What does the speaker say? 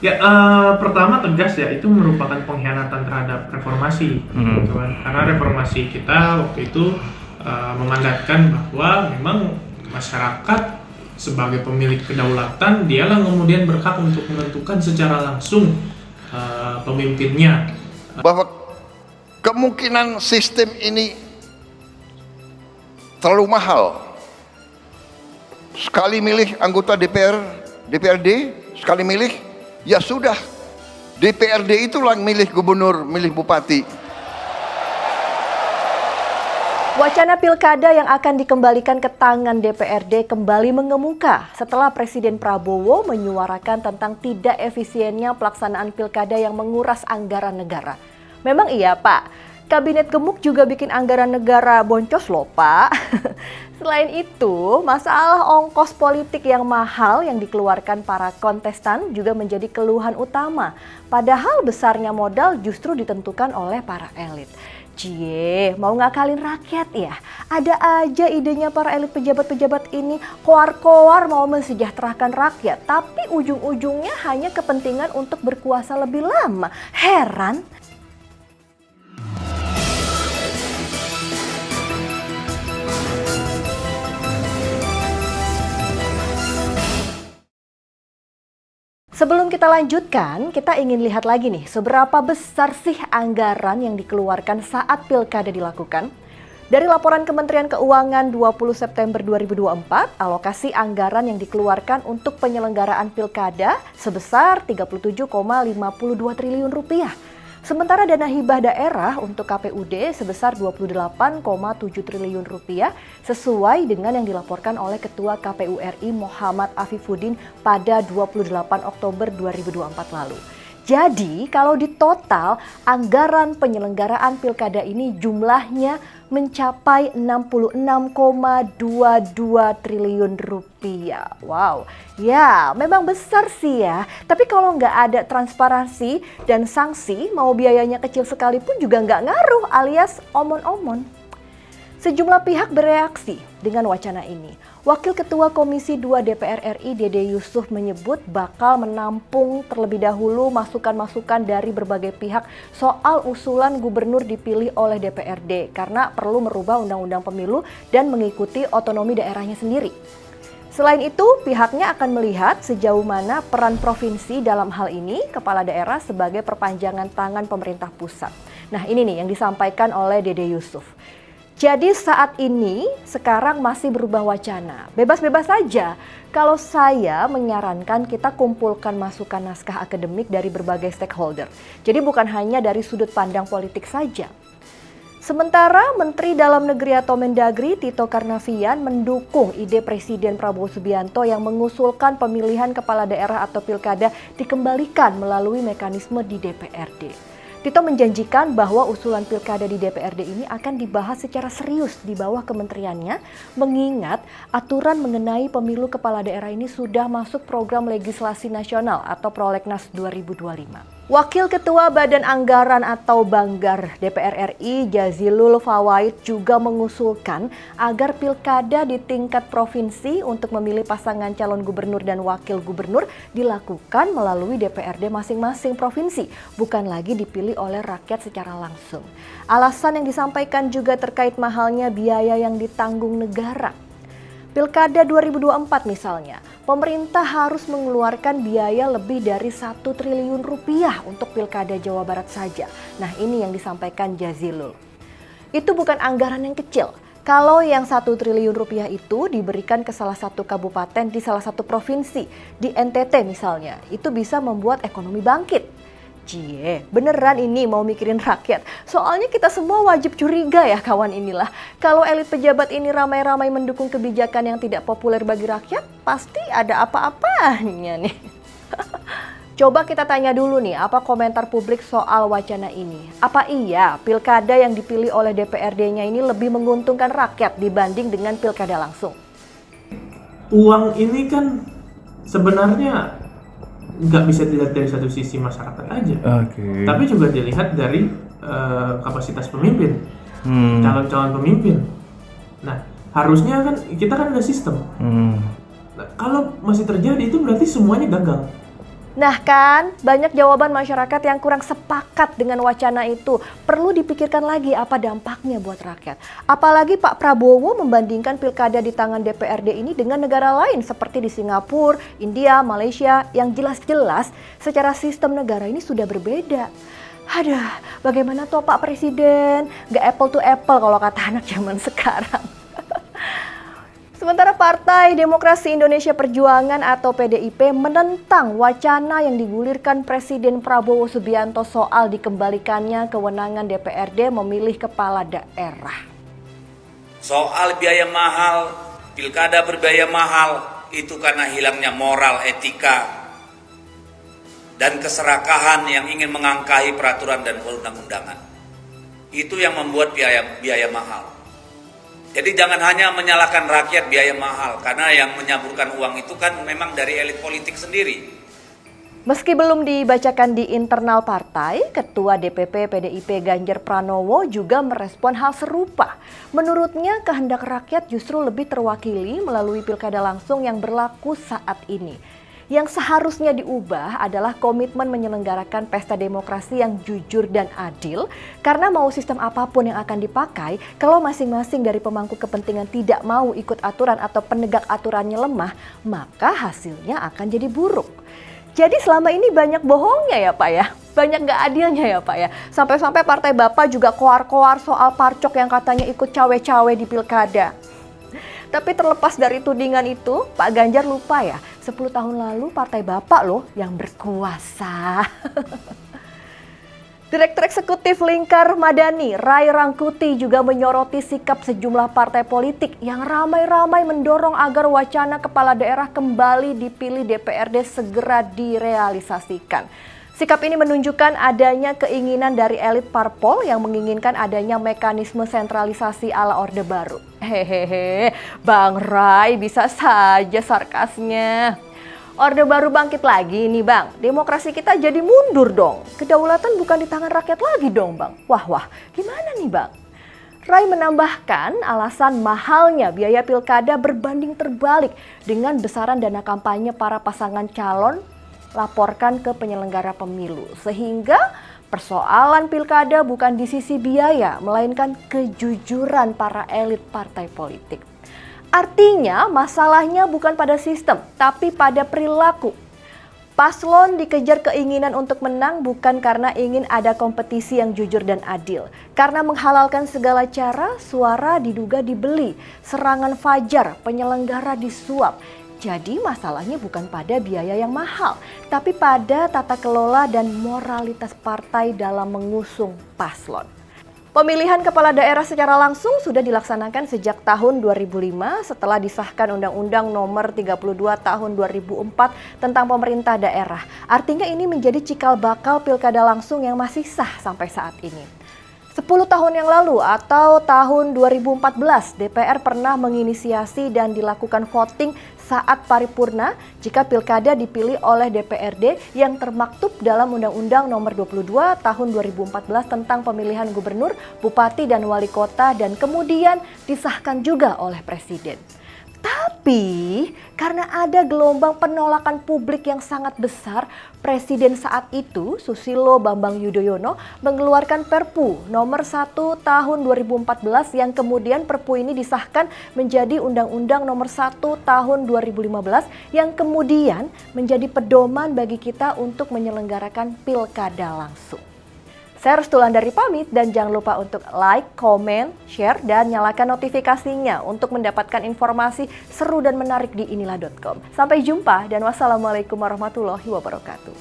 Ya, pertama tegas ya, itu merupakan pengkhianatan terhadap reformasi, gitu kan. Karena reformasi kita waktu itu memandatkan bahwa memang masyarakat sebagai pemilik kedaulatan, dialah kemudian berhak untuk menentukan secara langsung pemimpinnya. Bahwa kemungkinan sistem ini terlalu mahal. Sekali milih anggota DPRD, sekali milih, ya sudah, DPRD itulah yang milih gubernur, milih bupati. Wacana pilkada yang akan dikembalikan ke tangan DPRD kembali mengemuka setelah Presiden Prabowo menyuarakan tentang tidak efisiennya pelaksanaan pilkada yang menguras anggaran negara. Memang iya Pak, Kabinet Gemuk juga bikin anggaran negara boncos loh Pak. Selain itu, masalah ongkos politik yang mahal yang dikeluarkan para kontestan juga menjadi keluhan utama. Padahal besarnya modal justru ditentukan oleh para elit. Cie, mau ngakalin rakyat ya? Ada aja idenya para elit pejabat-pejabat ini koar-koar mau mensejahterakan rakyat. Tapi ujung-ujungnya hanya kepentingan untuk berkuasa lebih lama. Heran. Sebelum kita lanjutkan, kita ingin lihat lagi nih, seberapa besar sih anggaran yang dikeluarkan saat pilkada dilakukan? Dari laporan Kementerian Keuangan 20 September 2024, alokasi anggaran yang dikeluarkan untuk penyelenggaraan pilkada sebesar 37,52 triliun rupiah. Sementara dana hibah daerah untuk KPUD sebesar 28,7 triliun rupiah sesuai dengan yang dilaporkan oleh Ketua KPU RI Muhammad Afifuddin pada 28 Oktober 2024 lalu. Jadi kalau di total anggaran penyelenggaraan pilkada ini jumlahnya mencapai 66,22 triliun rupiah. Wow, ya memang besar sih ya. Tapi kalau nggak ada transparansi dan sanksi, mau biayanya kecil sekalipun juga nggak ngaruh alias omon-omon. Sejumlah pihak bereaksi dengan wacana ini. Wakil Ketua Komisi 2 DPR RI Dede Yusuf menyebut bakal menampung terlebih dahulu masukan-masukan dari berbagai pihak soal usulan gubernur dipilih oleh DPRD karena perlu merubah undang-undang pemilu dan mengikuti otonomi daerahnya sendiri. Selain itu, pihaknya akan melihat sejauh mana peran provinsi dalam hal ini, kepala daerah sebagai perpanjangan tangan pemerintah pusat. Nah ini nih yang disampaikan oleh Dede Yusuf. Jadi saat ini sekarang masih berubah wacana. Bebas-bebas saja. Kalau saya menyarankan kita kumpulkan masukan naskah akademik dari berbagai stakeholder. Jadi bukan hanya dari sudut pandang politik saja. Sementara Menteri Dalam Negeri atau Mendagri Tito Karnavian mendukung ide Presiden Prabowo Subianto yang mengusulkan pemilihan kepala daerah atau pilkada dikembalikan melalui mekanisme di DPRD. Tito menjanjikan bahwa usulan pilkada di DPRD ini akan dibahas secara serius di bawah kementeriannya, mengingat aturan mengenai pemilu kepala daerah ini sudah masuk program legislasi nasional atau Prolegnas 2025. Wakil Ketua Badan Anggaran atau Banggar DPR RI Jazilul Fawait juga mengusulkan agar pilkada di tingkat provinsi untuk memilih pasangan calon gubernur dan wakil gubernur dilakukan melalui DPRD masing-masing provinsi, bukan lagi dipilih oleh rakyat secara langsung. Alasan yang disampaikan juga terkait mahalnya biaya yang ditanggung negara. Pilkada 2024 misalnya, pemerintah harus mengeluarkan biaya lebih dari 1 triliun rupiah untuk pilkada Jawa Barat saja. Nah ini yang disampaikan Jazilul. Itu bukan anggaran yang kecil. Kalau yang 1 triliun rupiah itu diberikan ke salah satu kabupaten di salah satu provinsi, di NTT misalnya, itu bisa membuat ekonomi bangkit. Cie, beneran ini mau mikirin rakyat. Soalnya kita semua wajib curiga ya kawan inilah. Kalau elit pejabat ini ramai-ramai mendukung kebijakan yang tidak populer bagi rakyat, pasti ada apa-apanya nih. Coba kita tanya dulu nih, apa komentar publik soal wacana ini? Apa iya pilkada yang dipilih oleh DPRD-nya ini lebih menguntungkan rakyat dibanding dengan pilkada langsung? Uang ini kan sebenarnya nggak bisa dilihat dari satu sisi masyarakat aja, tapi juga dilihat dari kapasitas pemimpin, calon-calon pemimpin. Nah, harusnya kan kita kan ada sistem. Nah, kalau masih terjadi itu berarti semuanya gagal. Nah kan, banyak jawaban masyarakat yang kurang sepakat dengan wacana itu. Perlu dipikirkan lagi apa dampaknya buat rakyat. Apalagi Pak Prabowo membandingkan pilkada di tangan DPRD ini dengan negara lain seperti di Singapura, India, Malaysia yang jelas-jelas secara sistem negara ini sudah berbeda. Aduh, bagaimana tuh Pak Presiden? Gak apple to apple kalau kata anak zaman sekarang. Sementara Partai Demokrasi Indonesia Perjuangan atau PDIP menentang wacana yang digulirkan Presiden Prabowo Subianto soal dikembalikannya kewenangan DPRD memilih kepala daerah. Soal biaya mahal, pilkada berbiaya mahal, itu karena hilangnya moral, etika, dan keserakahan yang ingin mengangkahi peraturan dan perundang-undangan. Itu yang membuat biaya mahal. Jadi jangan hanya menyalahkan rakyat biaya mahal, karena yang menyaburkan uang itu kan memang dari elit politik sendiri. Meski belum dibacakan di internal partai, Ketua DPP PDIP Ganjar Pranowo juga merespon hal serupa. Menurutnya kehendak rakyat justru lebih terwakili melalui pilkada langsung yang berlaku saat ini. Yang seharusnya diubah adalah komitmen menyelenggarakan pesta demokrasi yang jujur dan adil, karena mau sistem apapun yang akan dipakai, kalau masing-masing dari pemangku kepentingan tidak mau ikut aturan atau penegak aturannya lemah, maka hasilnya akan jadi buruk. Jadi selama ini banyak bohongnya ya Pak ya, banyak gak adilnya ya Pak ya. Sampai-sampai partai Bapak juga koar-koar soal parcok yang katanya ikut cawe-cawe di pilkada. Tapi terlepas dari tudingan itu, Pak Ganjar lupa ya, 10 tahun lalu partai Bapak loh yang berkuasa. Direktur Eksekutif Lingkar Madani, Ray Rangkuti juga menyoroti sikap sejumlah partai politik yang ramai-ramai mendorong agar wacana kepala daerah kembali dipilih DPRD segera direalisasikan. Sikap ini menunjukkan adanya keinginan dari elit parpol yang menginginkan adanya mekanisme sentralisasi ala Orde Baru. Hehehe, Bang Ray bisa saja sarkasnya. Orde Baru bangkit lagi nih Bang, demokrasi kita jadi mundur dong. Kedaulatan bukan di tangan rakyat lagi dong Bang. Wah, gimana nih Bang? Ray menambahkan alasan mahalnya biaya pilkada berbanding terbalik dengan besaran dana kampanye para pasangan calon laporkan ke penyelenggara pemilu. Sehingga persoalan pilkada bukan di sisi biaya, melainkan kejujuran para elit partai politik. Artinya masalahnya bukan pada sistem, tapi pada perilaku. Paslon dikejar keinginan untuk menang bukan karena ingin ada kompetisi yang jujur dan adil. Karena menghalalkan segala cara, suara diduga dibeli, serangan fajar, penyelenggara disuap. Jadi masalahnya bukan pada biaya yang mahal, tapi pada tata kelola dan moralitas partai dalam mengusung paslon. Pemilihan kepala daerah secara langsung sudah dilaksanakan sejak tahun 2005 setelah disahkan Undang-Undang Nomor 32 Tahun 2004 tentang pemerintah daerah. Artinya ini menjadi cikal bakal pilkada langsung yang masih sah sampai saat ini. 10 tahun yang lalu atau tahun 2014, DPR pernah menginisiasi dan dilakukan voting saat paripurna jika pilkada dipilih oleh DPRD yang termaktub dalam Undang-Undang Nomor 22 Tahun 2014 tentang pemilihan gubernur, bupati, dan wali kota dan kemudian disahkan juga oleh Presiden. Tapi karena ada gelombang penolakan publik yang sangat besar, Presiden saat itu Susilo Bambang Yudhoyono mengeluarkan Perpu Nomor 1 Tahun 2014 yang kemudian Perpu ini disahkan menjadi Undang-Undang Nomor 1 Tahun 2015 yang kemudian menjadi pedoman bagi kita untuk menyelenggarakan pilkada langsung. Saya Restu Wulandari pamit dan jangan lupa untuk like, comment, share, dan nyalakan notifikasinya untuk mendapatkan informasi seru dan menarik di inilah.com. Sampai jumpa dan wassalamualaikum warahmatullahi wabarakatuh.